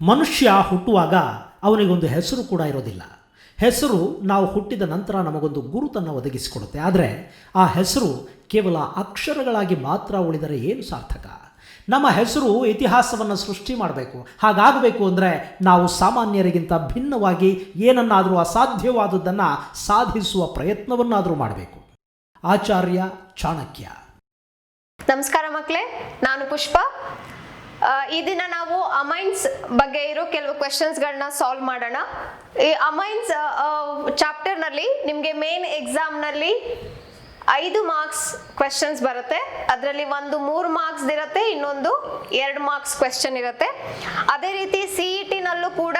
ಮನುಷ್ಯ ಹುಟ್ಟುವಾಗ ಅವನಿಗೊಂದು ಹೆಸರು ಕೂಡ ಇರೋದಿಲ್ಲ. ಹೆಸರು ನಾವು ಹುಟ್ಟಿದ ನಂತರ ನಮಗೊಂದು ಗುರುತನ್ನು ಒದಗಿಸಿಕೊಡುತ್ತೆ. ಆದರೆ ಆ ಹೆಸರು ಕೇವಲ ಅಕ್ಷರಗಳಾಗಿ ಮಾತ್ರ ಉಳಿದರೆ ಏನು ಸಾರ್ಥಕ? ನಮ್ಮ ಹೆಸರು ಇತಿಹಾಸವನ್ನು ಸೃಷ್ಟಿ ಮಾಡಬೇಕು. ಹಾಗಾಗಬೇಕು ಅಂದರೆ ನಾವು ಸಾಮಾನ್ಯರಿಗಿಂತ ಭಿನ್ನವಾಗಿ ಏನನ್ನಾದರೂ ಅಸಾಧ್ಯವಾದದ್ದನ್ನು ಸಾಧಿಸುವ ಪ್ರಯತ್ನವನ್ನಾದರೂ ಮಾಡಬೇಕು. ಆಚಾರ್ಯ ಚಾಣಕ್ಯ. ನಮಸ್ಕಾರ ಮಕ್ಕಳೇ, ನಾನು ಪುಷ್ಪ. ಈ ದಿನ ನಾವು ಅಮೈನ್ಸ್ ಬಗ್ಗೆ ಇರೋ ಕೆಲವು ಕ್ವೆಶನ್ಸ್ಗಳನ್ನ ಸಾಲ್ವ್ ಮಾಡೋಣ. ಈ ಅಮೈನ್ಸ್ ಚಾಪ್ಟರ್ನಲ್ಲಿ ನಿಮಗೆ ಮೇನ್ ಎಕ್ಸಾಮ್ನಲ್ಲಿ 5 ಮಾರ್ಕ್ಸ್ ಕ್ವೆಶನ್ಸ್ ಬರುತ್ತೆ. ಅದರಲ್ಲಿ ಒಂದು 3 ಮಾರ್ಕ್ಸ್ ಇರುತ್ತೆ, ಇನ್ನೊಂದು 2 ಮಾರ್ಕ್ಸ್ ಕ್ವೆಶನ್ ಇರುತ್ತೆ. ಅದೇ ರೀತಿ CET ನಲ್ಲೂ ಕೂಡ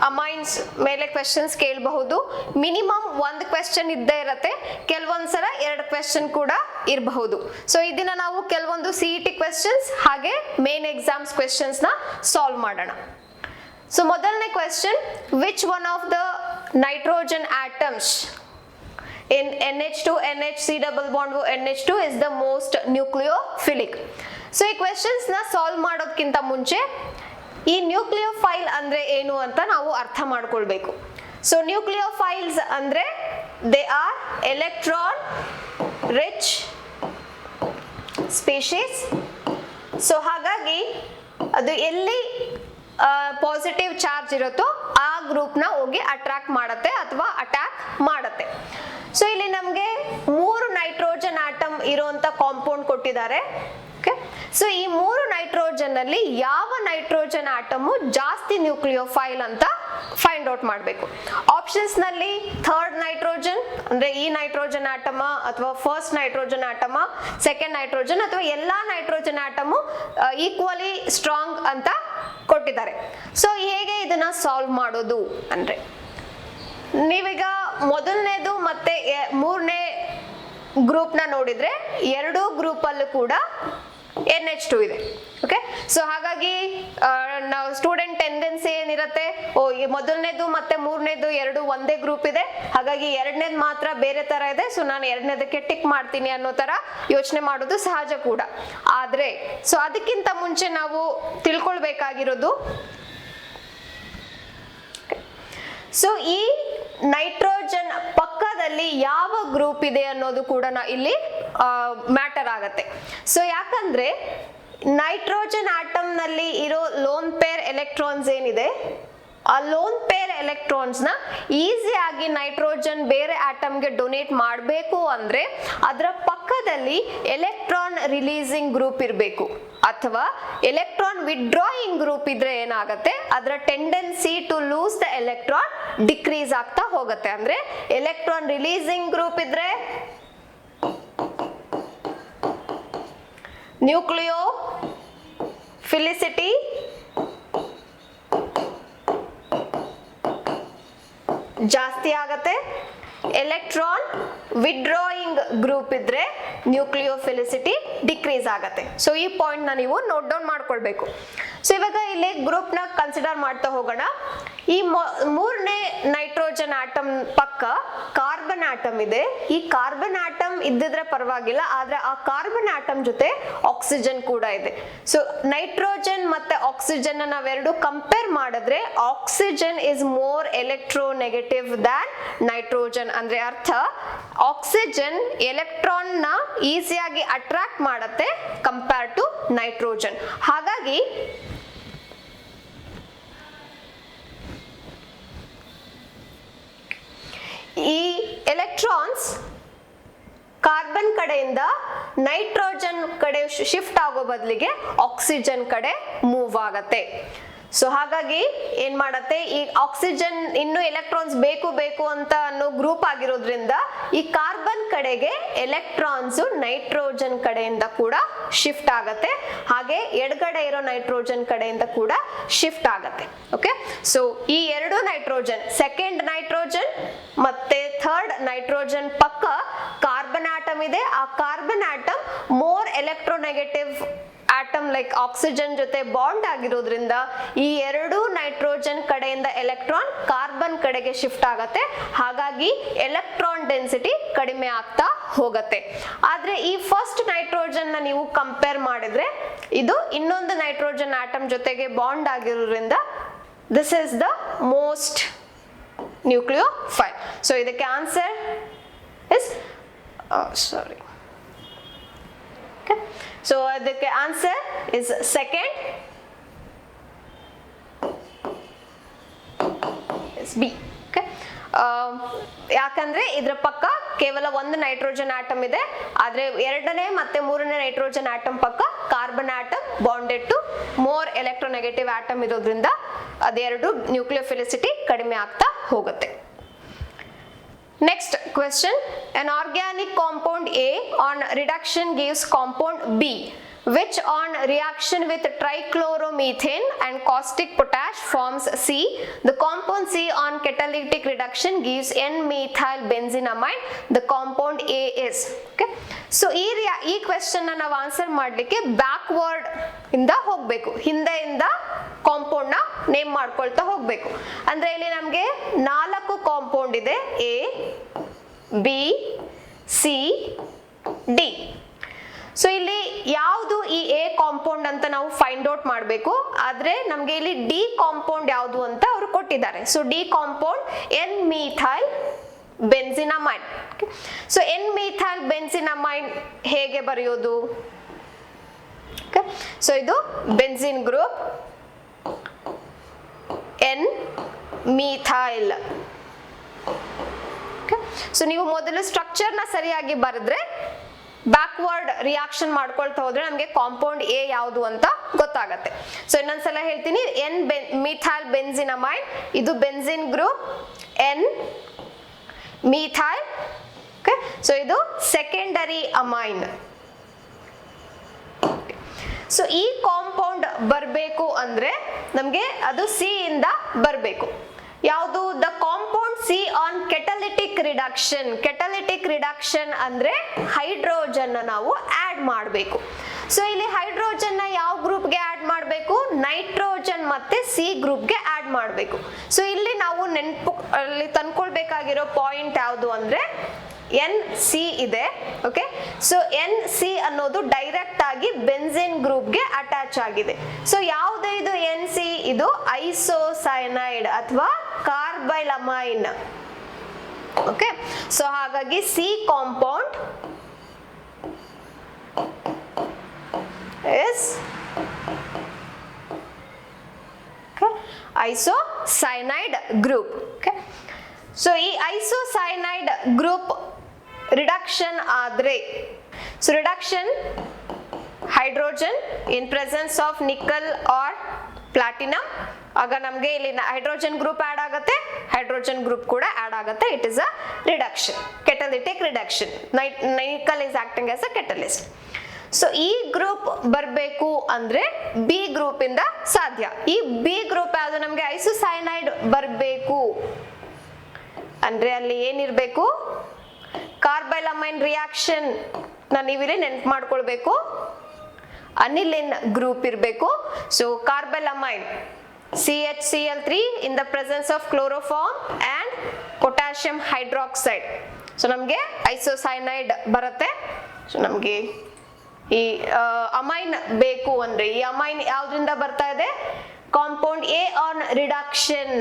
ಅಮೈನ್ಸ್ ಮೇಲೆ ಕ್ವೆಶನ್ಸ್ ಕೇಳಬಹುದು. ಮಿನಿಮಮ್ 1 ಕ್ವೆಶನ್ ಇದ್ದೇ ಇರುತ್ತೆ, ಕೆಲವೊಂದ್ಸಲ 2 ಕ್ವೆಶನ್ ಕೂಡ ಇರಬಹುದು. ಸೊ ಇದನ್ನ ನಾವು ಕೆಲವೊಂದು CET ಕ್ವೆಶನ್ಸ್ ಹಾಗೆ ಮೇನ್ ಎಕ್ಸಾಮ್ಸ್ ಕ್ವೆಶನ್ಸ್ ನ ಸಾಲ್ವ್ ಮಾಡೋಣ. ಸೊ ಮೊದಲನೇ question, which one of the nitrogen atoms in NH2 NH C double bond NH2 is the most nucleophilic. So ಈ ಕ್ವೆಶನ್ಸ್ ನ ಸಾಲ್ವ್ ಮಾಡೋದಕ್ಕಿಂತ ಮುಂಚೆ ಈ ನ್ಯೂಕ್ಲಿಯೋಫೈಲ್ ಅಂದ್ರೆ ಏನು ಅಂತ ನಾವು ಅರ್ಥ ಮಾಡ್ಕೊಳ್ಬೇಕು. ಸೊ ನ್ಯೂಕ್ಲಿಯೋಫೈಲ್ಸ್ ಅಂದ್ರೆ they are electron rich species. So ಹಾಗಾಗಿ ಅದು ಎಲ್ಲಿ ಪಾಸಿಟಿವ್ ಚಾರ್ಜ್ ಇರುತ್ತೋ ಆ ಗ್ರೂಪ್ ನ ಹೋಗಿ ಅಟ್ರಾಕ್ಟ್ ಮಾಡುತ್ತೆ ಅಥವಾ ಅಟ್ಯಾಕ್ ಮಾಡುತ್ತೆ. ಸೊ ಇಲ್ಲಿ ನಮ್ಗೆ 3 ನೈಟ್ರೋಜನ್ ಆಟಮ್ ಇರುವಂತ ಕಾಂಪೌಂಡ್ ಕೊಟ್ಟಿದ್ದಾರೆ. ಸೊ ಈ 3 ನೈಟ್ರೋಜನ್ ಅಲ್ಲಿ ಯಾವ ನೈಟ್ರೋಜನ್ ಆಟಮ್ ಜಾಸ್ತಿ ನ್ಯೂಕ್ಲಿಯೋಫೈಲ್ ಅಂತ ಫೈಂಡ್ ಔಟ್ ಮಾಡಬೇಕು. ಆಪ್ಷನ್ಸ್ ನಲ್ಲಿ 3rd ನೈಟ್ರೋಜನ್ ಅಂದ್ರೆ ಈ ನೈಟ್ರೋಜನ್ ಆಟಮ ಅಥವಾ ಫಸ್ಟ್ ನೈಟ್ರೋಜನ್ ಆಟಮ, ಸೆಕೆಂಡ್ ನೈಟ್ರೋಜನ್ ಅಥವಾ ಎಲ್ಲಾ ನೈಟ್ರೋಜನ್ ಆಟಮ್ ಈಕ್ವಲಿ ಸ್ಟ್ರಾಂಗ್ ಅಂತ ಕೊಟ್ಟಿದ್ದಾರೆ. ಸೊ ಹೇಗೆ ಇದನ್ನ ಸಾಲ್ವ್ ಮಾಡೋದು ಅಂದ್ರೆ, ನೀವೀಗ ಮೊದಲನೇದು ಮತ್ತೆ 3ನೇ ಗ್ರೂಪ್ ನ ನೋಡಿದ್ರೆ 2 ಗ್ರೂಪ್ ಅಲ್ಲೂ ಕೂಡ NH2 ಇದೆ. ಓಕೆ, ಸೊ ಹಾಗಾಗಿ ನಾವು ಸ್ಟೂಡೆಂಟ್ ಟೆಂಡೆನ್ಸಿ ಏನಿರುತ್ತೆ, ಮೊದಲನೇದು ಮತ್ತೆ 3ನೇದು 2 ಒಂದೇ ಗ್ರೂಪ್ ಇದೆ, ಹಾಗಾಗಿ 2ನೇದು ಮಾತ್ರ ಬೇರೆ ತರ ಇದೆ, ಸೊ ನಾನು 2ನೇದಕ್ಕೆ ಟಿಕ್ ಮಾಡ್ತೀನಿ ಅನ್ನೋ ತರ ಯೋಚನೆ ಮಾಡೋದು ಸಹಜ ಕೂಡ. ಆದ್ರೆ ಸೊ ಅದಕ್ಕಿಂತ ಮುಂಚೆ ನಾವು ತಿಳ್ಕೊಳ್ಬೇಕಾಗಿರೋದು, ಸೊ ಈ ನೈಟ್ರೋಜನ್ ಪಕ್ಕದಲ್ಲಿ ಯಾವ ಗ್ರೂಪ್ ಇದೆ ಅನ್ನೋದು ಕೂಡ ಇಲ್ಲಿ ಮ್ಯಾಟರ್ ಆಗತ್ತೆ. ಸೊ ಯಾಕಂದ್ರೆ ನೈಟ್ರೋಜನ್ ಆಟಮ್ ನಲ್ಲಿ ಇರೋ ಲೋನ್ ಪೇರ್ ಎಲೆಕ್ಟ್ರಾನ್ಸ್ ಏನಿದೆ, ಆ ಲೋನ್ ಪೇರ್ ಎಲೆಕ್ಟ್ರಾನ್ಸ್ ನ ಈಸಿಯಾಗಿ ನೈಟ್ರೋಜನ್ ಬೇರೆ ಆಟಮ್ಗೆ ಡೊನೇಟ್ ಮಾಡಬೇಕು ಅಂದ್ರೆ ಅದರ ಪಕ್ಕದಲ್ಲಿ ಎಲೆಕ್ಟ್ರಾನ್ ರಿಲೀಸಿಂಗ್ ಗ್ರೂಪ್ ಇರಬೇಕು, ಅಥವಾ ಎಲೆಕ್ಟ್ರಾನ್ ವಿಡ್ರಾಯಿಂಗ್ ಗ್ರೂಪ್ ಇದ್ರೆ ಏನಾಗುತ್ತೆ, ಅದರ tendency to lose the electron decrease ಆಗ್ತಾ ಹೋಗುತ್ತೆ. ಅಂದ್ರೆ ಎಲೆಕ್ಟ್ರಾನ್ ರಿಲೀಸಿಂಗ್ ಗ್ರೂಪ್ ಇದ್ರೆ ನ್ಯೂಕ್ಲಿಯೋಫಿಲಿಸಿಟಿ ಜಾಸ್ತಿ ಆಗತ್ತೆ, ಎಲೆಕ್ಟ್ರಾನ್ ವಿಡ್ರಾಯಿಂಗ್ ಗ್ರೂಪ್ ಇದ್ರೆ ನ್ಯೂಕ್ಲಿಯೋಫಿಲಿಸಿಟಿ ಡಿಕ್ರೀಸ್ ಆಗತ್ತೆ. ಸೊ ಈ ಪಾಯಿಂಟ್ ನ ನೀವು ನೋಟ್ ಡೌನ್ ಮಾಡ್ಕೊಳ್ಬೇಕು. ಸೊ ಇವಾಗ ಇಲ್ಲಿ ಗ್ರೂಪ್ ನ ಕನ್ಸಿಡರ್ ಮಾಡ್ತಾ ಹೋಗೋಣ. ಈ 3ನೇ ನೈಟ್ರೋಜನ್ ಆಟಮ್ ಪಕ್ಕ ಕಾರ್ಬನ್ ಆಟಮ್ ಇದೆ. ಈ ಕಾರ್ಬನ್ ಆಟಮ್ ಇದ್ದಿದ್ರೆ ಪರವಾಗಿಲ್ಲ, ಆದ್ರೆ ಆ ಕಾರ್ಬನ್ ಆಟಮ್ ಜೊತೆ ಆಕ್ಸಿಜನ್ ಕೂಡ ಇದೆ. ಸೊ ನೈಟ್ರೋಜನ್ ಮತ್ತೆ ಆಕ್ಸಿಜನ್ ನಾವೆರಡು ಕಂಪೇರ್ ಮಾಡಿದ್ರೆ oxygen is more electronegative than nitrogen. ಅಂದ್ರೆ ಅರ್ಥ, ಆಕ್ಸಿಜನ್ ಎಲೆಕ್ಟ್ರಾನ್ ನ ಈಸಿಯಾಗಿ ಅಟ್ರಾಕ್ಟ್ ಮಾಡುತ್ತೆ ಕಂಪೇರ್ ಟು ನೈಟ್ರೋಜನ್. ಹಾಗಾಗಿ ಈ ಎಲೆಕ್ಟ್ರಾನ್ಸ್ ಕಾರ್ಬನ್ ಕಡೆಯಿಂದ ನೈಟ್ರೋಜನ್ ಕಡೆ ಶಿಫ್ಟ್ ಆಗೋ ಬದಲಿಗೆ ಆಕ್ಸಿಜನ್ ಕಡೆ ಮೂವ್ ಆಗತ್ತೆ. ಸೊ ಹಾಗಾಗಿ ಏನ್ ಮಾಡತ್ತೆ, ಈ ಆಕ್ಸಿಜನ್ ಇನ್ನು ಎಲೆಕ್ಟ್ರಾನ್ಸ್ ಬೇಕು ಅಂತ ಅನ್ನೋ ಗ್ರೂಪ್ ಆಗಿರೋದ್ರಿಂದ ಈ ಕಾರ್ಬನ್ ಕಡೆಗೆ ಎಲೆಕ್ಟ್ರಾನ್ಸ್ ನೈಟ್ರೋಜನ್ ಕಡೆಯಿಂದ ಕೂಡ ಶಿಫ್ಟ್ ಆಗತ್ತೆ, ಹಾಗೆ ಎಡಗಡೆ ಇರೋ ನೈಟ್ರೋಜನ್ ಕಡೆಯಿಂದ ಕೂಡ ಶಿಫ್ಟ್ ಆಗತ್ತೆ. ಓಕೆ, ಸೊ ಈ 2 ನೈಟ್ರೋಜನ್, ಸೆಕೆಂಡ್ ನೈಟ್ರೋಜನ್ ಮತ್ತೆ 3rd ನೈಟ್ರೋಜನ್ ಪಕ್ಕ ಕಾರ್ಬನ್ ಆಟಮ್ ಇದೆ. ಆ carbon atom more electronegative atom like oxygen ಜೊತೆ ಬಾಂಡ್ ಆಗಿರೋದ್ರಿಂದ ಈ ಎರಡು ನೈಟ್ರೋಜನ್ ಕಡೆಯಿಂದ ಎಲೆಕ್ಟ್ರಾನ್ ಕಾರ್ಬನ್ ಕಡೆಗೆ ಶಿಫ್ಟ್ ಆಗತ್ತೆ, ಹಾಗಾಗಿ ಎಲೆಕ್ಟ್ರಾನ್ ಡೆನ್ಸಿಟಿ ಕಡಿಮೆ ಆಗ್ತಾ ಹೋಗುತ್ತೆ. ಆದ್ರೆ ಈ ಫಸ್ಟ್ ನೈಟ್ರೋಜನ್ ನ ನೀವು ಕಂಪೇರ್ ಮಾಡಿದ್ರೆ ಇದು ಇನ್ನೊಂದು ನೈಟ್ರೋಜನ್ ಆಟಮ್ ಜೊತೆಗೆ ಬಾಂಡ್ ಆಗಿರೋದ್ರಿಂದ this is the most nucleophile. So ಇದಕ್ಕೆ answer is sorry. Okay. So the answer is second is B. Okay. ಯಾಕಂದ್ರೆ ಇದ್ರ ಪಕ್ಕ ಕೇವಲ ಒಂದು ನೈಟ್ರೋಜನ್ ಆಟಮ್ ಇದೆ, ಆದ್ರೆ ಎರಡನೇ ಮತ್ತೆ ಮೂರನೇ ನೈಟ್ರೋಜನ್ ಆಟಮ್ ಪಕ್ಕ carbon atom bonded to more electronegative atom ಇರೋದ್ರಿಂದ ಅದೆರಡು ನ್ಯೂಕ್ಲಿಯೋಫಿಲಿಸಿಟಿ ಕಡಿಮೆ ಆಗ್ತಾ ಹೋಗುತ್ತೆ. Next question, an organic compound A on reduction gives compound B, which on reaction with trichloromethane and caustic potash forms C. The compound C on catalytic reduction gives N-methyl benzenamide. The compound A is. Okay. So ಈ question ನಾವು answer ಮಾಡ್ಲಿಕ್ಕೆ backward ಇಂದ ಹೋಗ್ಬೇಕು, ಹಿಂದೆಯಿಂದ compound ನ name ಮಾಡ್ಕೊಳ್ತಾ ಹೋಗ್ಬೇಕು. ಅಂದ್ರೆ ಇಲ್ಲಿ ನಮ್ಗೆ 4 ಕಾಂಪೌಂಡ್ ಇದೆ, A, B, C, D. So ಇಲ್ಲಿ ಯಾವುದು ಈ ಎ ಕಾಂಪೌಂಡ್ ಅಂತ ನಾವು ಫೈಂಡ್ ಔಟ್ ಮಾಡಬೇಕು. ಆದ್ರೆ ನಮ್ಗೆ ಇಲ್ಲಿ ಡಿ ಕಾಂಪೌಂಡ್ ಯಾವುದು ಅಂತ ಅವರು ಕೊಟ್ಟಿದ್ದಾರೆ. So D compound N methyl benzenamide. So N methyl benzenamide ಹೇಗೆ ಬರೆಯೋದು? ಸೊ ಇದು benzene group N methyl. So ನೀವು ಮೊದಲು ಸ್ಟ್ರಕ್ಚರ್ ನ ಸರಿಯಾಗಿ ಬರೆದ್ರೆ ಬ್ಯಾಕ್ವರ್ಡ್ ರಿಯಾಕ್ಷನ್ ಮಾಡ್ಕೊಳ್ತಾ ಹೋದ್ರೆ ನಮಗೆ ಕಾಂಪೌಂಡ್ ಎ ಯಾವುದು ಅಂತ ಗೊತ್ತಾಗತ್ತೆ. ಸೊ ಇನ್ನೊಂದ್ಸಲ ಹೇಳ್ತೀನಿ, ಎನ್ ಮೀಥೈಲ್ ಬೆನ್ಸಿನಮೈಡ್, ಇದು benzene group N methyl. Okay, so ಇದು ಸೆಕೆಂಡರಿ ಅಮೈನ್. ಸೊ ಈ ಕಾಂಪೌಂಡ್ ಬರಬೇಕು ಅಂದ್ರೆ ನಮ್ಗೆ ಅದು ಸಿ ಇಂದ ಬರಬೇಕು. ಯಾವುದು? The compound C on catalytic reduction. Catalytic reduction ಅಂದ್ರೆ ಹೈಡ್ರೋಜನ್ ನಾವು ಆಡ್ ಮಾಡಬೇಕು. ಸೊ ಇಲ್ಲಿ ಹೈಡ್ರೋಜನ್ ನ ಯಾವ ಗ್ರೂಪ್ಗೆ ಆಡ್ ಮಾಡಬೇಕು? ನೈಟ್ರೋಜನ್ ಮತ್ತೆ ಸಿ ಗ್ರೂಪ್ಗೆ ಆಡ್ ಮಾಡಬೇಕು. ಸೊ ಇಲ್ಲಿ ನಾವು ಅಲ್ಲಿ ತಂದ್ಕೊಳ್ಬೇಕಾಗಿರೋ ಪಾಯಿಂಟ್ ಯಾವುದು ಅಂದ್ರೆ ಎನ್ ಸಿ ಇದೆ. ಓಕೆ, ಸೊ ಎನ್ ಸಿ ಅನ್ನೋದು ಡೈರೆಕ್ಟ್ ಆಗಿ ಬೆನ್ಸಿನ್ ಗ್ರೂಪ್ಗೆ ಅಟ್ಯಾಚ್ ಆಗಿದೆ. ಸೊ ಯಾವುದು ಇದು ಎನ್ ಸಿ? ಇದು ಐಸೋಸೈನೈಡ್ ಅಥವಾ ಕಾರ್ಬೈಲಮೈನ್. ಓಕೆ, ಸೊ ಹಾಗಾಗಿ C compound is isocyanide group. Okay, so ಈ isocyanide group ರಿಡಕ್ಷನ್ ಆದ್ರೆ, so reduction hydrogen in presence of nickel or platinum, ಆಗ ನಮ್ಗೆ ಇಲ್ಲಿ ಹೈಡ್ರೋಜನ್ ಗ್ರೂಪ್ ಆಡ್ ಆಗುತ್ತೆ, ಹೈಡ್ರೋಜನ್ ಗ್ರೂಪ್ ಕೂಡ ಆಡ್ ಆಗುತ್ತೆ. It is a reduction, catalytic reduction. Nickel is acting as a catalyst. So ಈ group ಬರಬೇಕು ಅಂದ್ರೆ ಬಿ ಗ್ರೂಪ್ ಇಂದ ಸಾಧ್ಯ. ಈ ಬಿ ಗ್ರೂಪ್ ಯಾವುದು? ನಮ್ಗೆ ಐಸೋಸೈನೈಡ್ ಬರಬೇಕು ಅಂದ್ರೆ ಅಲ್ಲಿ ಏನಿರ್ಬೇಕು? ಕಾರ್ಬೈಲಮೈನ್ ರಿಯಾಕ್ಷನ್ ನೀವಿಲ್ಲಿ ನೆನ್ಪು ಮಾಡ್ಕೊಳ್ಬೇಕು, ಅನಿಲಿನ್ ಗ್ರೂಪ್ ಇರಬೇಕು. So carbylamine CHCl3 in the presence of chloroform and potassium hydroxide. So ನಮ್ಗೆ ಐಸೋಸೈನೈಡ್ ಬರುತ್ತೆ. ಸೊ ನಮ್ಗೆ ಈ ಅಮೈನ್ ಬೇಕು ಅಂದ್ರೆ ಈ ಅಮೈನ್ ಯಾವ್ದ್ರಿಂದ ಬರ್ತಾ ಇದೆ? Compound A on reduction.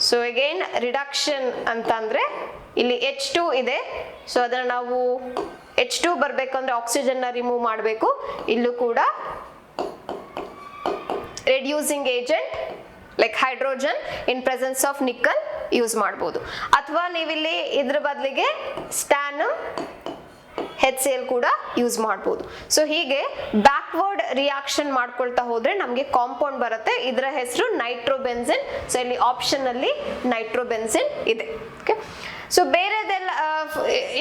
So again reduction ಅಂತ ಅಂದ್ರೆ ಇಲ್ಲಿ H2 ಇದೆ. ಸೊ ಅದನ್ನ ನಾವು H2 ಬರ್ಬೇಕಂದ್ರೆ ಆಕ್ಸಿಜನ್ ನ ರಿಮೂವ್ ಮಾಡಬೇಕು. ಇಲ್ಲೂ ಕೂಡ reducing agent like hydrogen in presence of nickel use ಮಾಡಬಹುದು. ಅಥವಾ ನೀವಿಲ್ಲಿ ಇದ್ರ ಬದಲಿಗೆ ಸ್ಟ್ಯಾನಮ್ HCl ಕೂಡ ಯೂಸ್ ಮಾಡಬಹುದು. ಸೊ ಹೀಗೆ ಬ್ಯಾಕ್ವರ್ಡ್ ರಿಯಾಕ್ಷನ್ ಮಾಡ್ಕೊಳ್ತಾ ಹೋದ್ರೆ ನಮ್ಗೆ ಕಾಂಪೌಂಡ್ ಬರುತ್ತೆ. ಇದರ ಹೆಸರು ನೈಟ್ರೋಬೆನ್ಸಿನ್. ಸೊ ಇಲ್ಲಿ ಆಪ್ಷನ್ ಅಲ್ಲಿ ನೈಟ್ರೋಬೆನ್ಸಿನ್ ಇದೆ. ಓಕೆ, ಸೊ ಬೇರೆದೆಲ್ಲ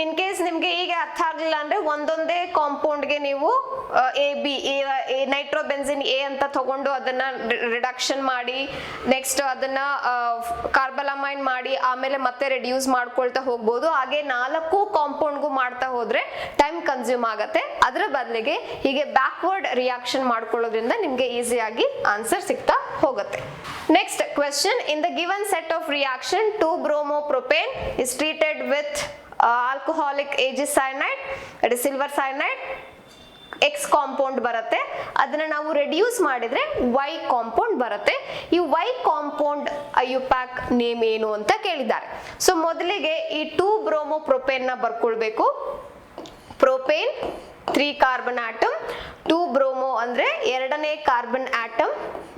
ಇನ್ ಕೇಸ್ ನಿಮ್ಗೆ ಈಗ ಅರ್ಥ ಆಗ್ಲಿಲ್ಲ ಅಂದ್ರೆ ಒಂದೊಂದೇ ಕಾಂಪೌಂಡ್ಗೆ ನೀವು ಎ ಬಿ ನೈಟ್ರೋಬೆನ್ಸಿನ್ ಎ ಅಂತ ತಗೊಂಡು ಅದನ್ನ ರಿಡಕ್ಷನ್ ಮಾಡಿ ನೆಕ್ಸ್ಟ್ ಅದನ್ನ ಕಾರ್ಬಲಮೈನ್ ಮಾಡಿ ಆಮೇಲೆ ಮತ್ತೆ ರೆಡ್ಯೂಸ್ ಮಾಡ್ಕೊಳ್ತಾ ಹೋಗ್ಬೋದು. ಹಾಗೆ 4 ಕಾಂಪೌಂಡ್ಗೂ ಮಾಡ್ತಾ ಹೋದ್ರೆ ಟೈಮ್ ಕನ್ಸ್ಯೂಮ್ ಆಗತ್ತೆ. ಅದರ ಬದಲಿಗೆ ಹೀಗೆ ಬ್ಯಾಕ್ವರ್ಡ್ ರಿಯಾಕ್ಷನ್ ಮಾಡ್ಕೊಳ್ಳೋದ್ರಿಂದ ನಿಮ್ಗೆ ಈಸಿಯಾಗಿ ಆನ್ಸರ್ ಸಿಗ್ತಾ ಹೋಗುತ್ತೆ. Next question, in the given set of reaction 2-bromopropane is treated with alcoholic AG cyanide, that is silver cyanide, X compound ಬರುತ್ತೆ. ಅದನ್ನ ನಾವು ರೆಡ್ಯೂಸ್ ಮಾಡಿದ್ರೆ Y ಕಾಂಪೌಂಡ್ ಬರುತ್ತೆ. ಈ Y ಕಾಂಪೌಂಡ್ ಐಯುಪ್ಯಾಕ್ ನೇಮ್ ಏನು ಅಂತ ಕೇಳಿದ್ದಾರೆ. ಸೊ ಮೊದಲಿಗೆ ಈ 2-bromopropane ನ ಬರ್ಕೊಳ್ಬೇಕು. ಪ್ರೊಪೇನ್ 3 ಕಾರ್ಬನ್ ಆಟಮ್, 2-bromo ಅಂದ್ರೆ ಎರಡನೇ ಕಾರ್ಬನ್ ಆಟಮ್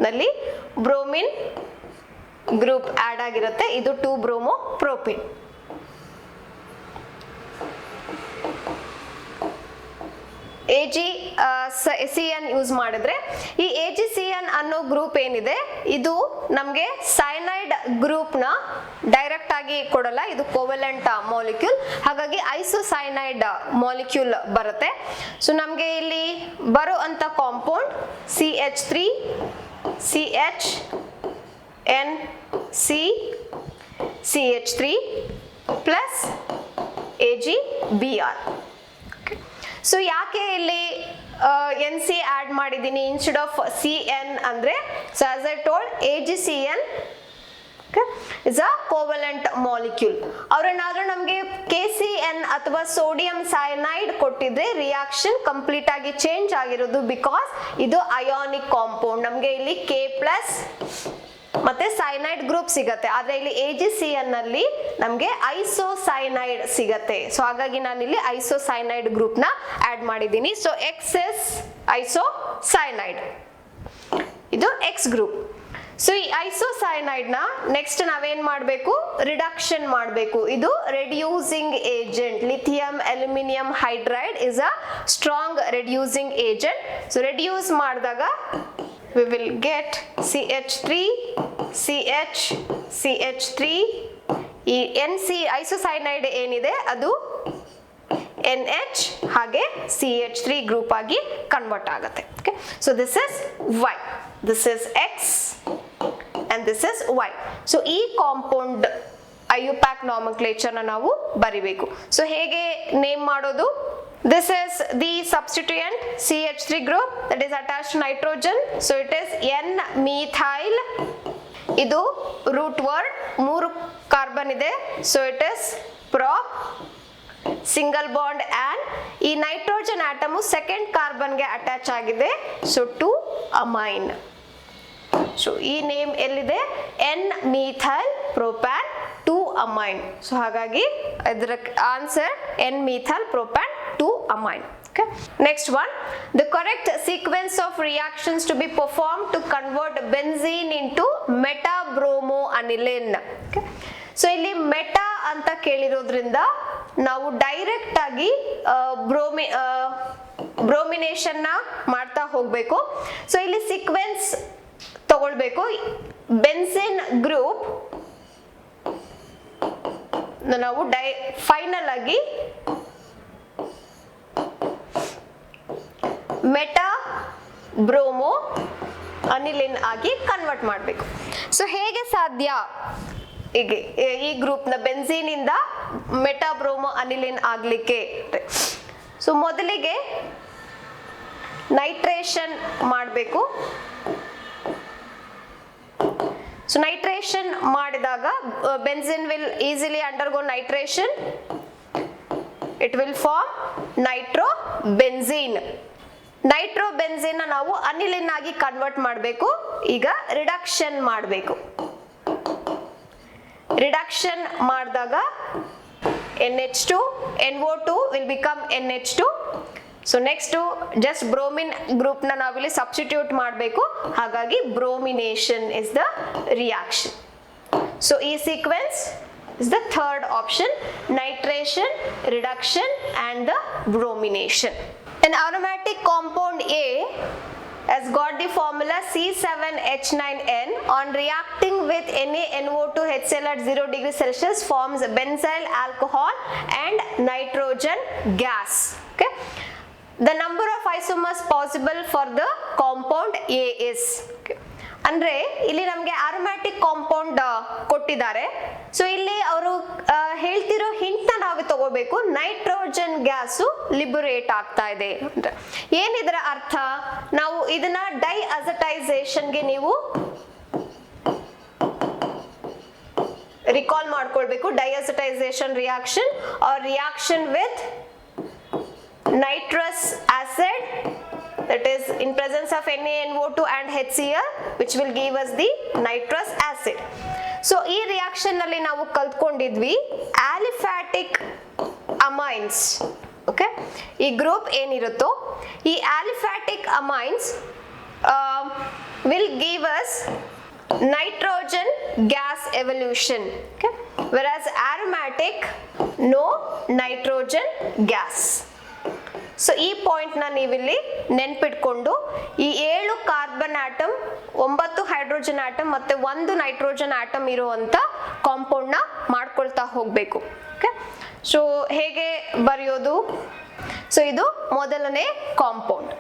ನಲ್ಲಿ ಬ್ರೋಮಿನ್ ಗ್ರೂಪ್ ಆಡ್ ಆಗಿರುತ್ತೆ. ಇದು 2-bromopropane. AgCN ಯೂಸ್ ಮಾಡಿದ್ರೆ ಈ AgCN ಅನ್ನೋ ಗ್ರೂಪ್ ಏನಿದೆ ಇದು ನಮಗೆ ಸೈನೈಡ್ ಗ್ರೂಪ್ ನ ಡೈರೆಕ್ಟ್ ಆಗಿ ಕೊಡಲ್ಲ, ಇದು ಕೋವೆಲೆಂಟ್ ಮಾಲಿಕ್ಯೂಲ್, ಹಾಗಾಗಿ ಐಸೋಸೈನೈಡ್ ಮಾಲಿಕ್ಯೂಲ್ ಬರುತ್ತೆ. ಸೊ ನಮಗೆ ಇಲ್ಲಿ ಬರೋ ಅಂತ compound CH3 CH NC CH3 plus AgBr. So ಯಾಕೆ ಇಲ್ಲಿ NC ಆಡ್ ಮಾಡಿದ್ದೀನಿ ಇನ್ಸ್ಟೆಡ್ ಆಫ್ CN ಅಂದ್ರೆ, so as I told AgCN is a covalent molecule. ಅವ್ರೇನಾದ್ರೂ ನಮಗೆ KCN ಅಥವಾ ಸೋಡಿಯಂ ಸೈನೈಡ್ ಕೊಟ್ಟಿದ್ರೆ ರಿಯಾಕ್ಷನ್ ಕಂಪ್ಲೀಟ್ ಆಗಿ ಚೇಂಜ್ ಆಗಿರೋದು, ಬಿಕಾಸ್ ಇದು ಅಯಾನಿಕ್ ಕಾಂಪೌಂಡ್. ನಮಗೆ ಇಲ್ಲಿ K ಪ್ಲಸ್ ಮತ್ತೆ ಸೈನೈಡ್ ಗ್ರೂಪ್ ಸಿಗತ್ತೆ, ಆದ್ರೆ ಇಲ್ಲಿ AgCN ನಲ್ಲಿ ನಮಗೆ ಐಸೋಸೈನೈಡ್ ಸಿಗತ್ತೆ. ಸೊ ಹಾಗಾಗಿ ನಾನು ಇಲ್ಲಿ ಐಸೋಸೈನೈಡ್ ಗ್ರೂಪ್ ನ ಆಡ್ ಮಾಡಿದ್ದೀನಿ. ಸೊ X is ಐಸೋಸೈನೈಡ್, ಇದು X ಗ್ರೂಪ್. ಸೊ ಈ ಐಸೋಸೈನೈಡ್ ನ ನೆಕ್ಸ್ಟ್ ನಾವೇನ್ ಮಾಡಬೇಕು, ರಿಡಕ್ಷನ್ ಮಾಡಬೇಕು. ಇದು reducing agent, lithium aluminium hydride is a strong reducing agent. So reduce ಮಾಡಿದಾಗ we will get CH3 CH CH3, ಈ NC ಐಸೋಸೈನೈಡ್ ಏನಿದೆ ಅದು NH ಹಾಗೆ CH3 ಗ್ರೂಪ್ ಆಗಿ ಕನ್ವರ್ಟ್ ಆಗುತ್ತೆ. Okay, so this is Y, this is X and this is Y. So ಈ compound IUPAC ನಾಮನ್ಕ್ಲೇಚರ್ ನ ನಾವು ಬರಿಬೇಕು. ಸೊ ಹೇಗೆ ನೇಮ್ ಮಾಡೋದು, this is the substituent CH3 group that is attached to nitrogen, so it is N-methyl. ಇದು root word, 3 carbon ಇದೆ, so it is prop, single bond and ಈ nitrogen atom second ಕಾರ್ಬನ್ಗೆ attach ಆಗಿದೆ, so 2 amine. So ಈ name ಎಲ್ಲಿದೆ, N-methyl propan 2 amine. So ಹಾಗಾಗಿ ಇದರ answer N-methyl propan 2 amine. Okay, next one, the correct sequence of reactions to be performed to convert benzene into meta-bromoaniline. Okay, so ಇಲ್ಲಿ meta ಅಂತ ಕೇಳಿರೋದ್ರಿಂದ ನಾವು direct ಆಗಿ bromination ನ ಮಾಡ್ತಾ ಹೋಗ್ಬೇಕು. ಸೊ ಇಲ್ಲಿ ಸೀಕ್ವೆನ್ಸ್ ತಗೊಳ್ಬೇಕು. ಬೆನ್ಸಿನ್ ಗ್ರೂಪ್ ನಾವು ಫೈನಲ್ ಆಗಿ ಮೆಟಾ ಬ್ರೋಮೋ ಅನಿಲಿನ್ ಆಗಿ ಕನ್ವರ್ಟ್ ಮಾಡಬೇಕು. ಸೊ ಹೇಗೆ ಸಾಧ್ಯ, ಹೀಗೆ ಈ ಗ್ರೂಪ್ ನ ಬೆನ್ಝೀನ್ ಇಂದ ಮೆಟಾ ಬ್ರೋಮೋ ಅನಿಲಿನ್ ಆಗ್ಲಿಕ್ಕೆ? ಸೊ ಮೊದಲಿಗೆ ನೈಟ್ರೇಷನ್ ಮಾಡಬೇಕು. ಸೊ ನೈಟ್ರೇಷನ್ ಮಾಡಿದಾಗ benzene will easily undergo nitration, it will form nitrobenzene. Nitrobenzene ನಾವು ಅನಿಲಿನ್ ಆಗಿ ಕನ್ವರ್ಟ್ ಮಾಡಬೇಕು. ಈಗ ರಿಡಕ್ಷನ್ ಮಾಡಬೇಕು. ರಿಡಕ್ಷನ್ ಮಾಡಿದಾಗ NH2 NO2 will become NH2. So next just bromine group ನ ನಾವಿಲ್ಲಿ ಸಬ್ಸ್ಟಿಟ್ಯೂಟ್ ಮಾಡಬೇಕು. ಹಾಗಾಗಿ bromination is the reaction. So ಈ sequence is the third option, nitration, reduction and the bromination. An aromatic compound A has got the formula C7H9N. On reacting with NaNO2 HCl at 0 degrees Celsius forms benzyl alcohol and nitrogen gas. Okay, the number of isomers possible for the compound A is, okay, ಅಂದ್ರೆ ಇಲ್ಲಿ ನಮಗೆ aromatic compound ಕೊಟ್ಟಿದ್ದಾರೆ. So ಇಲ್ಲಿ ಅವರು ಹೇಳ್ತಿರೋ hint ನಾವು ತಗೋಬೇಕು, nitrogen gas liberate ಆಗ್ತಾ ಇದೆ ಅಂತ. ಏನಿದರ ಅರ್ಥ? ನಾವು ಇದನ್ನ ಡೈಅಸಟೈಸೇಷನ್ಗೆ ನೀವು ರಿಕಾಲ್ ಮಾಡ್ಕೊಳ್ಬೇಕು. Diazotisation reaction or reaction with nitrous acid, that is in presence of NaNO2 and HCl, which will give us the nitrous acid. So ಈ ರಿಯಾಕ್ಷನ್ ನಲ್ಲಿ ನಾವು ಕಲ್ತ್ಕೊಂಡಿದ್ವಿ ಆಲಿಫ್ಯಾಟಿಕ್ ಅಮೈನ್ಸ್. ಓಕೆ, ಈ ಗ್ರೂಪ್ ಏನಿರುತ್ತೋ ಈ aliphatic amines will give us nitrogen gas evolution, okay, whereas aromatic no nitrogen gas. So ಈ point ನ ನೀವಿಲ್ಲಿ ನೆನ್ಪಿಟ್ಕೊಂಡು ಈ 7 carbon atom, 9 hydrogen atom ಮತ್ತೆ 1 ನೈಟ್ರೋಜನ್ ಆಟಮ್ ಇರುವಂತ ಕಾಂಪೌಂಡ್ ನ ಮಾಡ್ಕೊಳ್ತಾ ಹೋಗ್ಬೇಕು. ಓಕೆ, ಸೊ ಹೇಗೆ ಬರೆಯೋದು? ಸೊ ಇದು ಮೊದಲನೇ ಕಾಂಪೌಂಡ್.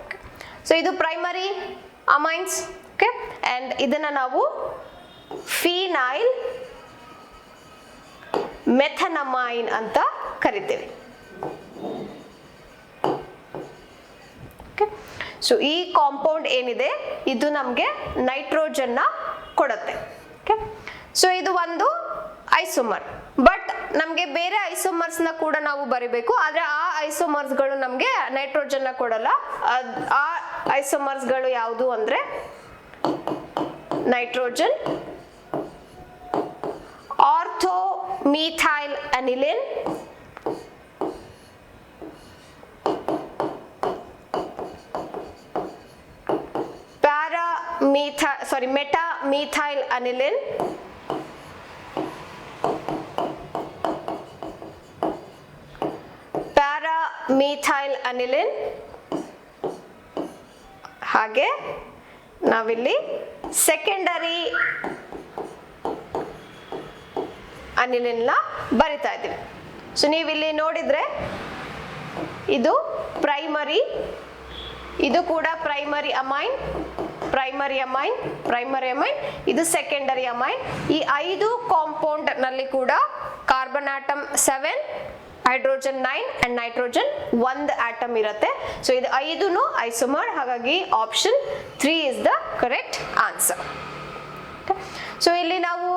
ಸೊ ಇದು ಪ್ರೈಮರಿ ಅಮೈನ್ಸ್. ಓಕೆ, ಅಂಡ್ ಇದನ್ನ ನಾವು ಫಿನೈಲ್ ಮೆಥನಮೈನ್ ಅಂತ ಕರಿತೀವಿ. ಸೊ ಈ ಕಾಂಪೌಂಡ್ ಏನಿದೆ ಇದು ನಮಗೆ ನೈಟ್ರೋಜನ್ ನ ಕೊಡುತ್ತೆ. ಓಕೆ, ಸೊ ಇದು ಒಂದು ಐಸೋಮರ್. ಬಟ್ ನಮಗೆ ಬೇರೆ ಐಸೋಮರ್ಸ್ ನ ಕೂಡ ನಾವು ಬರಿಬೇಕು, ಆದ್ರೆ ಆ ಐಸೋಮರ್ಸ್ ಗಳು ನಮಗೆ ನೈಟ್ರೋಜನ್ ನ ಕೊಡಲ್ಲ. ಆ ಐಸೋಮರ್ಸ್ ಗಳು ಯಾವುದು ಅಂದ್ರೆ nitrogen, ortho methyl aniline, meta-methyl aniline, para-methyl aniline, ಹಾಗೆ ನಾವಿಲ್ಲಿ ಸೆಕೆಂಡರಿ ಅನಿಲಿನ್ ನ ಬರಿತಾ ಇದ್ದೀವಿ. ಸೊ ನೀವಿಲ್ಲಿ ನೋಡಿದ್ರೆ ಇದು ಪ್ರೈಮರಿ, ಇದು ಕೂಡ primary amine, primary amine, primary amine, ಇದು ಸೆಕೆಂಡರಿ ಅಮೈನ್. ಈ 5 ಕಾಂಪೌಂಡ್ ನಲ್ಲಿ ಕೂಡ carbon atom 7, hydrogen 9 and nitrogen 1 atom ಇರುತ್ತೆ. ಸೊ ಇದು 5 ಐಸೋಮರ್, ಹಾಗಾಗಿ option 3 is the correct answer. So ಇಲ್ಲಿ ನಾವು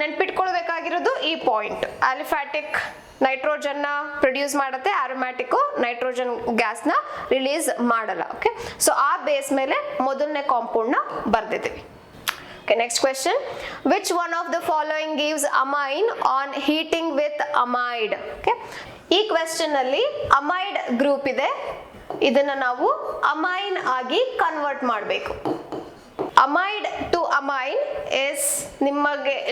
ನೆನ್ಪಿಟ್ಕೊಳ್ಬೇಕಾಗಿರೋದು ಈ ಪಾಯಿಂಟ್, ಆಲಿಫ್ಯಾಟಿಕ್ ನೈಟ್ರೋಜನ್ ನ ಪ್ರೊಡ್ಯೂಸ್ ಮಾಡುತ್ತೆ, ಆರೋಮ್ಯಾಟಿಕ್ ನೈಟ್ರೋಜನ್ ಗ್ಯಾಸ್ ನ ರಿಲೀಸ್ ಮಾಡಲ್ಲ. ಓಕೆ, ಸೊ ಆ ಬೇಸ್ ಮೇಲೆ ಮೊದಲನೇ ಕಾಂಪೌಂಡ್ ನ ಬರ್ದಿದ್ದೀವಿ. Okay, next question. Which one of the following gives amine on heating with amide? Okay, ಈ ಕ್ವೆಶ್ಚನ್ ಅಲ್ಲಿ ಅಮೈಡ್ ಗ್ರೂಪ್ ಇದೆ, ಇದನ್ನ ನಾವು ಅಮೈನ್ ಆಗಿ ಕನ್ವರ್ಟ್ ಮಾಡಬೇಕು. ಅಮೈಡ್ ಟು ಅಮೈನ್ ಇಸ್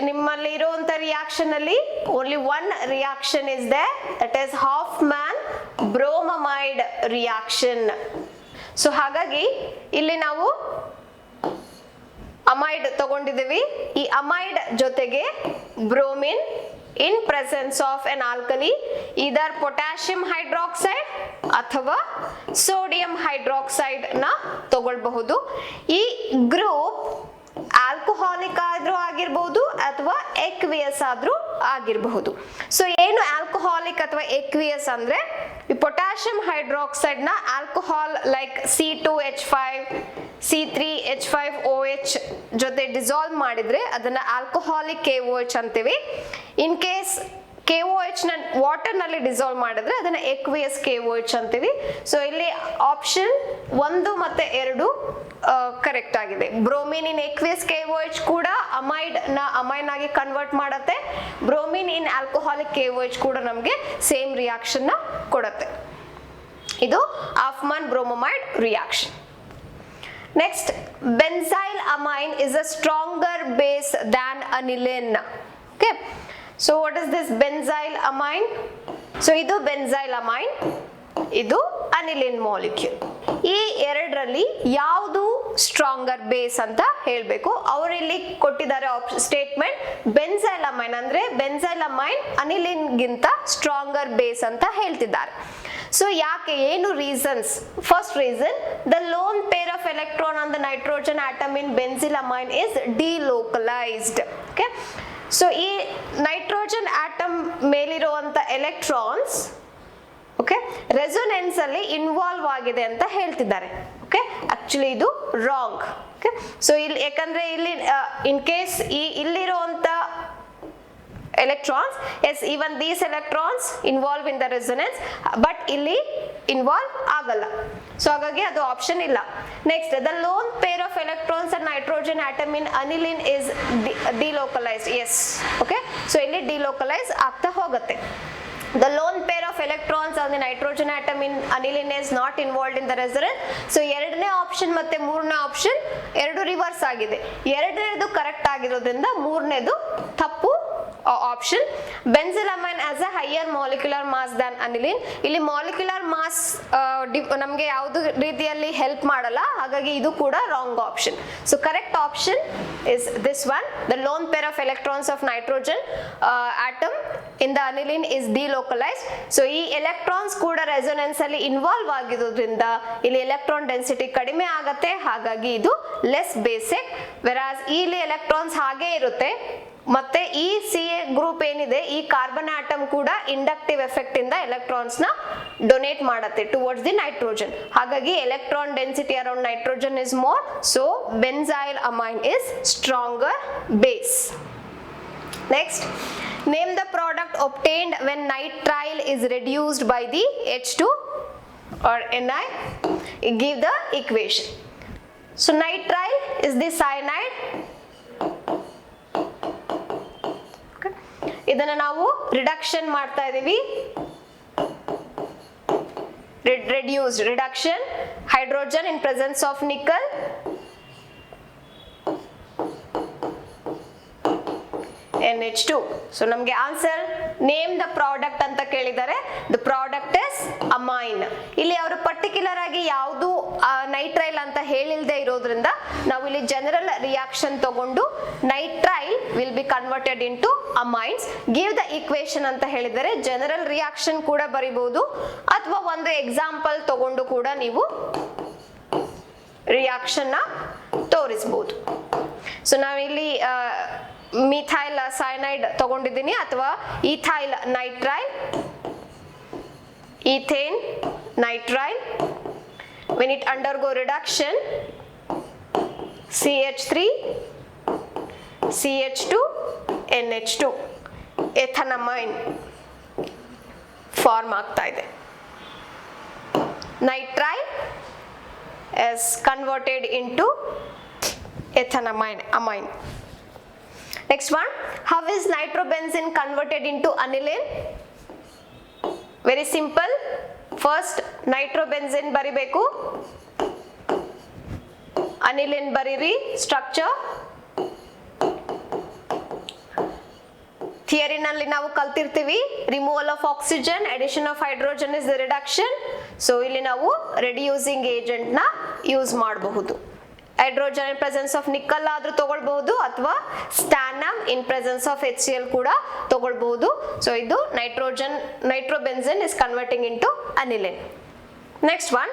ನಿಮ್ಮಲ್ಲಿ ಇರುವಂತ ರಿಯಾಕ್ಷನ್ ಅಲ್ಲಿ only one reaction is there, that is Hofmann bromamide reaction. So ಹಾಗಾಗಿ ಇಲ್ಲಿ ನಾವು ಅಮೈಡ್ ತಗೊಂಡಿದ್ದೀವಿ. ಈ ಅಮೈಡ್ ಜೊತೆಗೆ bromine in presence of an alkali, either potassium hydroxide ಅಥವಾ ಸೋಡಿಯಂ ಹೈಡ್ರಾಕ್ಸೈಡ್ ನ ತಗೊಳ್ಬಹುದು. ಈ ಗ್ರೂಪ್ ಆಲ್ಕೋಹಾಲಿಕ್ ಆದ್ರೂ ಆಗಿರಬಹುದು ಅಥವಾ ಎಕ್ವಿಯಸ್ ಆದ್ರೂ ಆಗಿರಬಹುದು. ಸೊ ಏನು ಆಲ್ಕೋಹಾಲಿಕ್ ಅಥವಾ ಎಕ್ವಿಯಸ್ ಅಂದ್ರೆ, ಈ ಪೊಟ್ಯಾಷಿಯಂ ಹೈಡ್ರಾಕ್ಸೈಡ್ ನ ಆಲ್ಕೋಹಾಲ್ ಲೈಕ್ C2H5 C3H5OH ಜೊತೆ ಡಿಸಾಲ್ವ್ ಮಾಡಿದ್ರೆ ಅದನ್ನ ಆಲ್ಕೋಹಾಲಿಕ್ KOH ಅಂತೀವಿ. ಇನ್ ಕೇಸ್ KOH ನ ವಾಟರ್ ನಲ್ಲಿ ಡಿಸಾಲ್ವ್ ಮಾಡಿದ್ರೆ ಅದನ್ನ ಎಕ್ವಿಯಸ್ KOH ಅಂತೀವಿ. ಸೊ ಇಲ್ಲಿ ಆಪ್ಷನ್ 1 ಮತ್ತೆ 2 ಕರೆಕ್ಟ್ ಆಗಿದೆ. ಬ್ರೋಮಿನ್ ಇನ್ ಎಕ್ವಿಯಸ್ KOH ಕೂಡ ಅಮೈಡ್ ನ ಅಮೈನ್ ಆಗಿ ಕನ್ವರ್ಟ್ ಮಾಡುತ್ತೆ. ಬ್ರೋಮಿನ್ ಇನ್ ಆಲ್ಕೋಹಾಲಿಕ್ KOH ಕೂಡ ನಮಗೆ ಸೇಮ್ ರಿಯಾಕ್ಷನ್ ನ ಕೊಡುತ್ತೆ. ಇದು Hofmann bromamide reaction. Next, benzyl amine is a stronger base than aniline. Okay, so what is this benzyl amine? So idu benzyl amine, idu aniline molecule. ಈ ಎರಡರಲ್ಲಿ ಯಾವುದು stronger base ಅಂತ ಹೇಳಬೇಕು. ಅವರು ಇಲ್ಲಿ ಕೊಟ್ಟಿದ್ದಾರೆ ಸ್ಟೇಟ್ಮೆಂಟ್, ಬೆನ್ಸೈಲ್ ಅಮೈನ್ ಅಂದ್ರೆ benzyl amine aniline ಗಿಂತ ಸ್ಟ್ರಾಂಗರ್ ಬೇಸ್ ಅಂತ ಹೇಳ್ತಿದ್ದಾರೆ. ಸೊ ಯಾಕೆ, ಏನು reasons? First reason, the lone pair of electron on the nitrogen atom in benzyl amine is delocalised. Okay, so ಈ ನೈಟ್ರೋಜನ್ ಆಟಮ್ ಮೇಲಿರುವಂತ ಎಲೆಕ್ಟ್ರಾನ್ಸ್ ಓಕೆ ರೆಸೊನೆನ್ಸ್ ಅಲ್ಲಿ involve ಆಗಿದೆ ಅಂತ ಹೇಳ್ತಿದ್ದಾರೆ. ಓಕೆ ಆಕ್ಚುಲಿ ಇದು ರಾಂಗ್. ಓಕೆ ಸೊ ಇಲ್ಲಿ ಯಾಕಂದ್ರೆ ಇಲ್ಲಿ ಇನ್ ಕೇಸ್ ಇಲ್ಲಿರುವಂತ electrons, yes, even these electrons involve in the resonance, but ಇಲ್ಲಿ involve ಆಗಲ್ಲ. ಸೊ ಹಾಗಾಗಿ ಅದು ಆಪ್ಷನ್ ಇಲ್ಲ. Next the lone pair of electrons and nitrogen atom in aniline is delocalized. Yes, okay, so ಇಲ್ಲಿ delocalize ಆಗ್ತಾ ಹೋಗುತ್ತೆ. The lone pair of electrons on the nitrogen atom in aniline is not involved in the resonance. So ಎರಡನೇ option ಮತ್ತೆ ಮೂರನೇ option ಎರಡು reverse ಆಗಿದೆ. ಎರಡನೇದು correct ಆಗಿರೋದ್ರಿಂದ ಮೂರನೇದು ತಪ್ಪು option. Benzylamine as a higher molecular mass than aniline. ಇಲ್ಲಿ ಮಾಲಿಕ್ಯುಲರ್ ಮಾಸ್ ನಮಗೆ ಯಾವುದು ರೀತಿಯಲ್ಲಿ ಹೆಲ್ಪ್ ಮಾಡಲ್ಲ, ಹಾಗಾಗಿ ಇದು ಕೂಡ wrong option. So correct option is this one. The lone pair of electrons of nitrogen atom in the aniline is delocalised. So ಈ electrons ಕೂಡ ರೆಸೊನೆನ್ಸ್ ಅಲ್ಲಿ ಇನ್ವಾಲ್ವ್ ಆಗಿರೋದ್ರಿಂದ ಇಲ್ಲಿ ಎಲೆಕ್ಟ್ರಾನ್ ಡೆನ್ಸಿಟಿ ಕಡಿಮೆ ಆಗತ್ತೆ, ಹಾಗಾಗಿ ಇದು ಲೆಸ್ ಬೇಸಿಕ್. ವೆರಾಸ್ ಇಲ್ಲಿ ಎಲೆಕ್ಟ್ರಾನ್ಸ್ ಹಾಗೆ ಇರುತ್ತೆ. ಮತ್ತೆ ಈ ಸಿ ಎ ಗ್ರೂಪ್ ಏನಿದೆ, ಈ ಕಾರ್ಬನ್ ಆಟಮ್ ಕೂಡ ಇಂಡಕ್ಟಿವ್ ಎಫೆಕ್ಟ್ ಇಂದ ಎಲೆಕ್ಟ್ರಾನ್ಸ್ ನ ಡೊನೇಟ್ ಮಾಡುತ್ತೆ ಟುವರ್ಡ್ಸ್ ದಿ ನೈಟ್ರೋಜನ್. ಹಾಗಾಗಿ electron density around nitrogen is more. So benzyl amine is stronger base. Next, name the product obtained when nitrile is reduced by the H2 or Ni. Give the equation. So nitrile is the cyanide. Okay. ಇದನ್ನ ನಾವು reduction ಮಾಡ್ತಾ ಇದೀವಿ. Reduced reduction, hydrogen in presence of nickel, NH2. So ನಮಗೆ answer name the product ಅಂತ ಕೇಳಿದ್ದಾರೆ. The product is amine. ಇಲ್ಲಿ ಅವರು particular ಆಗಿ ಯಾವುದು ನೈಟ್ರೈಲ್ ಅಂತ ಹೇಳಿಲ್ದೇ ಇರೋದ್ರಿಂದ ನಾವು ಇಲ್ಲಿ ಜನರಲ್ ರಿಯಾಕ್ಷನ್ ತಗೊಂಡು nitrile will be converted into amines. Give the equation ಅಂತ ಹೇಳಿದರೆ ಜನರಲ್ ರಿಯಾಕ್ಷನ್ ಕೂಡ ಬರಿಬಹುದು, ಅಥವಾ ಒಂದು ಎಕ್ಸಾಂಪಲ್ ತಗೊಂಡು ಕೂಡ ನೀವು ರಿಯಾಕ್ಷನ್ ನ ತೋರಿಸಬಹುದು. ಸೊ ನಾವಿಲ್ಲಿ ಮಿಥೈಲ್ ಸೈನೈಡ್ ತಗೊಂಡಿದ್ದೀನಿ, ಅಥವಾ ethyl nitrile, ethane nitrile. when it undergo reduction, CH3 CH2 NH2 ethanamine form ಆಗ್ತಾ ಇದೆ. Nitrile is converted into ethanamine amine. Next one, how is nitrobenzene converted into aniline? Very simple. First nitrobenzene ಬರಿಬೇಕು, aniline ಬರೀರಿ. Structure theory ನಲ್ಲಿ ನಾವು ಕಲ್ತಿರ್ತೀವಿ. Removal of oxygen, addition of hydrogen is the reduction. So ಇಲ್ಲಿ ನಾವು reducing agent ನ use ಮಾಡಬಹುದು. Hydrogen in presence of nickel ಆದ್ರೂ ತಗೊಳ್ಬಹುದು, ಅಥವಾ stannum in presence of HCl ಕೂಡ ತಗೊಳ್ಬಹುದು. ಸೊ ಇದು nitrobenzene is converting into aniline. Next one,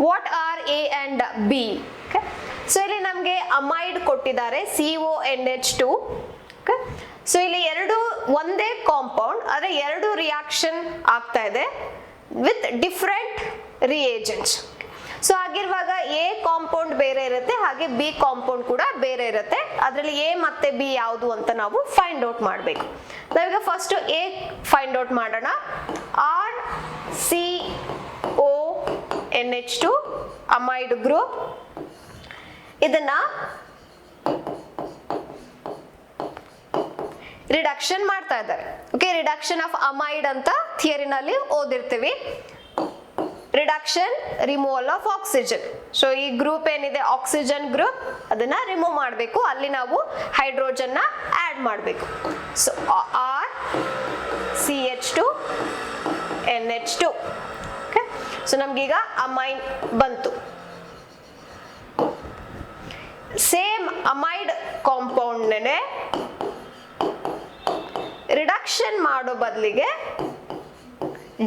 what are A and B? So ಇಲ್ಲಿ ನಮಗೆ ಅಮೈಡ್ ಕೊಟ್ಟಿದ್ದಾರೆ, CONH2. ಸೊ ಇಲ್ಲಿ ಎರಡು ಒಂದೇ ಕಾಂಪೌಂಡ್, ಆದರೆ ಎರಡು ರಿಯಾಕ್ಷನ್ ಆಗ್ತಾ ಇದೆ ವಿತ್ ಡಿಫರೆಂಟ್ ರಿಯೇಜೆಂಟ್ಸ್. ಸೊ ಆಗಿರುವಾಗ ಎ ಕಾಂಪೌಂಡ್ ಬೇರೆ ಇರುತ್ತೆ, ಹಾಗೆ ಬಿ ಕಾಂಪೌಂಡ್ ಕೂಡ ಬೇರೆ ಇರುತ್ತೆ. ಅದರಲ್ಲಿ ಎ ಮತ್ತೆ ಬಿ ಯಾವುದು ಅಂತ ನಾವು ಫೈಂಡ್ ಔಟ್ ಮಾಡಬೇಕು. ನಾವೀಗ ಫಸ್ಟ್ ಎ ಫೈಂಡ್ ಔಟ್ ಮಾಡೋಣ. RCONH2 amide group. ಇದನ್ನ ರಿಡಕ್ಷನ್ ಮಾಡ್ತಾ ಇದ್ದಾರೆ. ಓಕೆ, ರಿಡಕ್ಷನ್ ಆಫ್ ಅಮೈಡ್ ಅಂತ ಥಿಯರಿನಲ್ಲಿ ಓದಿರ್ತೀವಿ. Reduction, removal of oxygen. So ಈ ಗ್ರೂಪ್ ಏನಿದೆ ಆಕ್ಸಿಜನ್ ಗ್ರೂಪ್, ಅದನ್ನ ರಿಮೂವ್ ಮಾಡಬೇಕು, ಅಲ್ಲಿ ನಾವು ಹೈಡ್ರೋಜನ್ ನ ಆಡ್ ಮಾಡಬೇಕು. So RCH2 NH2. Okay, so ನಮ್ಗೀಗ ಅಮೈನ್ ಬಂತು. ಸೇಮ್ ಅಮೈಡ್ ಕಾಂಪೌಂಡ್ನೇ ರಿಡಕ್ಷನ್ ಮಾಡೋ ಬದಲಿಗೆ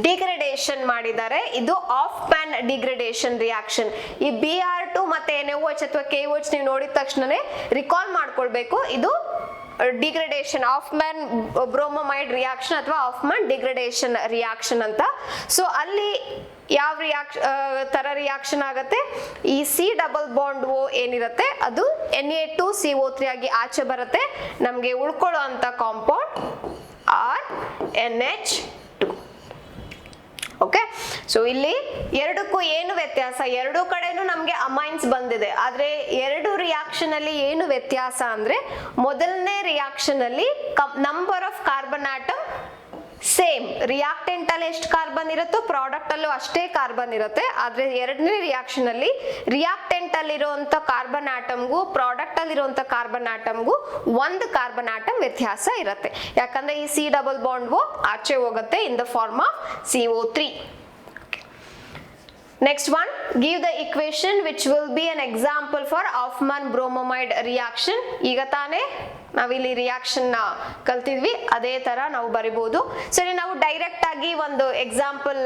ಡಿಗ್ರೇಡೇಷನ್ ಮಾಡಿದ್ದಾರೆ. ಇದು ಆಫ್ ಪ್ಯಾನ್ ಡಿಗ್ರೇಡೇಷನ್ ರಿಯಾಕ್ಷನ್. ಈ Br2 ಮತ್ತೆ NaOH ಅಥವಾ KOH ನೀವು ನೋಡಿದ ತಕ್ಷಣನೇ ರಿಕಾಲ್ ಮಾಡ್ಕೊಳ್ಬೇಕು, ಇದು ಡಿಗ್ರೇಡೇಷನ್, ಆಫ್ಮನ್ ಬ್ರೋಮೊಮೈಡ್ ರಿಯಾಕ್ಷನ್ ಅಥವಾ ಆಫ್ಮನ್ ಡಿಗ್ರೇಡೇಷನ್ ರಿಯಾಕ್ಷನ್ ಅಂತ. ಸೊ ಅಲ್ಲಿ ಯಾವ ತರ ರಿಯಾಕ್ಷನ್ ಆಗತ್ತೆ, ಈ ಸಿ ಡಬಲ್ ಬಾಂಡ್ ಓ ಏನಿರುತ್ತೆ ಅದು Na2CO3 ಆಗಿ ಆಚೆ ಬರುತ್ತೆ. ನಮಗೆ ಉಳ್ಕೊಳ್ಳೋ ಅಂತ ಕಾಂಪೌಂಡ್ NH2. ಓಕೆ, ಸೊ ಇಲ್ಲಿ ಎರಡಕ್ಕೂ ಏನು ವ್ಯತ್ಯಾಸ, ಎರಡೂ ಕಡೆನೂ ನಮಗೆ ಅಮೈನ್ಸ್ ಬಂದಿದೆ, ಆದ್ರೆ ಎರಡು ರಿಯಾಕ್ಷನ್ ಅಲ್ಲಿ ಏನು ವ್ಯತ್ಯಾಸ ಅಂದ್ರೆ ಮೊದಲನೇ ರಿಯಾಕ್ಷನ್ ಅಲ್ಲಿ number of carbon atom same, reactant ಅಲ್ಲಿ ಎಷ್ಟು ಕಾರ್ಬನ್ ಇರುತ್ತೋ ಪ್ರಾಡಕ್ಟ್ ಅಲ್ಲೂ ಅಷ್ಟೇ ಕಾರ್ಬನ್ ಇರುತ್ತೆ. ಆದ್ರೆ ಎರಡನೇ ರಿಯಾಕ್ಷನ್ ಅಲ್ಲಿ ರಿಯಾಕ್ಟೆಂಟ್ ಅಲ್ಲಿರುವಂತ ಕಾರ್ಬನ್ ಆಟಮ್ಗೂ ಪ್ರಾಡಕ್ಟ್ ಅಲ್ಲಿರುವಂತ ಕಾರ್ಬನ್ ಆಟಮ್ಗೂ ಒಂದು ಕಾರ್ಬನ್ ಆಟಮ್ ವ್ಯತ್ಯಾಸ ಇರುತ್ತೆ. ಯಾಕಂದ್ರೆ ಈ ಸಿ ಡಬಲ್ ಬಾಂಡ್ ಓ ಆಚೆ ಹೋಗುತ್ತೆ in the form of CO3. Next one, give the equation which will be an example for Hoffman bromamide reaction. ಈಗ ತಾನೇ ನಾವಿಲ್ಲಿ ರಿಯಾಕ್ಷನ್ ನ ಕಲ್ತಿದ್ವಿ, ಅದೇ ತರ ನಾವು ಬರಿಬಹುದು. ಸರಿ, ನಾವು ಡೈರೆಕ್ಟ್ ಆಗಿ ಒಂದು example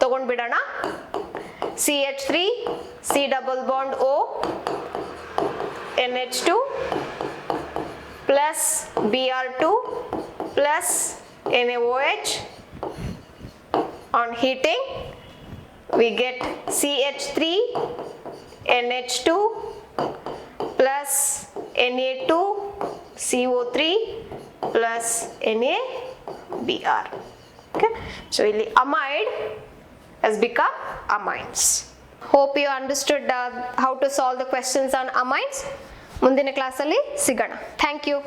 ತಗೊಂಡ್ಬಿಡೋಣ. CH3 C double bond O NH2 plus Br2 plus NaOH. On heating we get CH3 NH2 plus Na2 CO3 plus NaBr. Okay, so ಇಲ್ಲಿ amide has become amines. Hope you understood how to solve the questions on amines. ಮುಂದಿನ ಕ್ಲಾಸಲ್ಲಿ ಸಿಗೋಣ. Thank you.